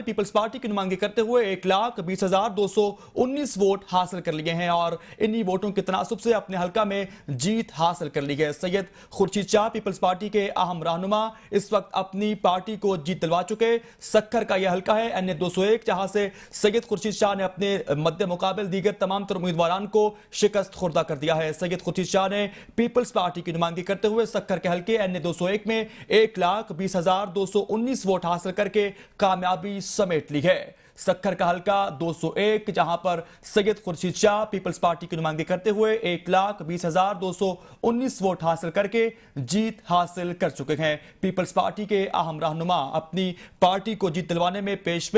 Peoples party की नुमाइंदगी करते हुए 1,20,219 वोट हासिल कर लिए हैं और इन्हीं वोटों के तनासुब से अपने हलका में जीत हासिल कर ली है। सैयद खुर्शीद शाह पीपल्स पार्टी के अहम रहनुमा इस वक्त अपनी पार्टी को जीत दिलवा चुके। सक्खर का यह हलका है NA 201, जहां से सैयद खुर्शीद शाह ने अपने मद्दे मुकाबिल दीगर तमाम तर उम्मीदवारान को शिकस्त खुर्दा कर दिया है। सैयद खुर्शीद शाह ने पीपल्स पार्टी की नुमाइंदगी करते हुए सक्खर के हलके NA 201 में 1,20,219 वोट हासिल करके कामयाबी समेट ली है। सक्खर का हलका 201, जहां पर सैयद खुर्शीद शाह पीपल्स पार्टी की नुमाइंदगी करते हुए 1,20,219 वोट हासिल करके जीत हासिल कर चुके हैं। पीपल्स पार्टी के अहम रहनुमा अपनी पार्टी को जीत दिलवाने में पेश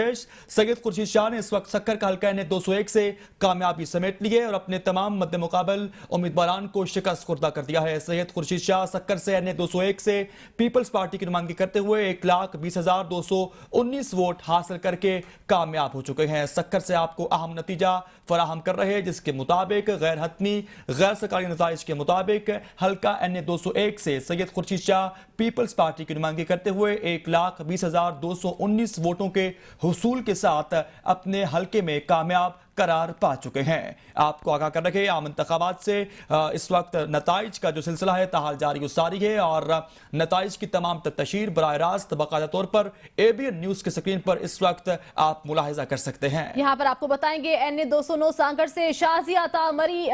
सैयद खुर्शीद शाह ने इस वक्त सक्खर का हलका NA 201 से कामयाबी समेट ली है और अपने तमाम मद्दे मुकाबल उम्मीदवारान को शिकस्त खुर्दा कर दिया है। सैयद खुर्शीद शाह सक्खर से NA 201 से पीपल्स पार्टी की नुमाइंदगी करते हुए 1,20,219 वोट हासिल करके कामयाब हो चुके हैं। सक्खर से आपको अहम नतीजा फराहम कर रहे हैं, जिसके मुताबिक गैर हतमी गैर सरकारी नताइज के मुताबिक हलका NA 201 से सैयद खुर्शीद शाह पीपल्स पार्टी की नुमाइंदगी करते हुए 1,20,219 वोटों के हुसूल के साथ अपने हलके में कामयाब करार पा चुके हैं। आपको आगाह कर रखे आम इंतखाबात से इस वक्त नताइज का जो सिलसिला है ताहाल जारी सारी है और नताइज की तमाम तशहीर बराह रास्त बाकायदा तौर पर ABN न्यूज की स्क्रीन पर इस वक्त आप मुलाहिजा कर सकते हैं। यहाँ पर आपको बताएंगे NA 209 सांगड़ से शाजिया अता मरी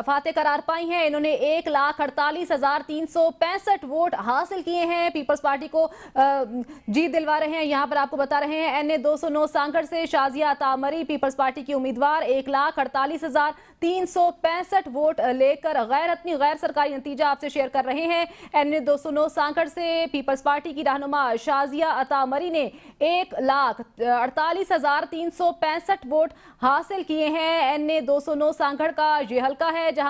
फाते करार पाई हैं। इन्होंने 1,48,365 वोट हासिल किए हैं, पीपल्स पार्टी को जीत दिलवा रहे हैं। यहाँ पर आपको बता रहे हैं NA 209 सांगड़ से शाजिया अता मरी पीपल्स पार्टी की उम्मीदवार 1,48,365 वोट लेकर गैर हतमी गैर सरकारी नतीजा आपसे शेयर कर रहे हैं। NA 209 सांगड़ से पीपल्स पार्टी की रहनुमा शाजिया अता मरी ने 1,48,365 वोट हासिल किए हैं। NA 209 सांगड़ का ये हलका है जहां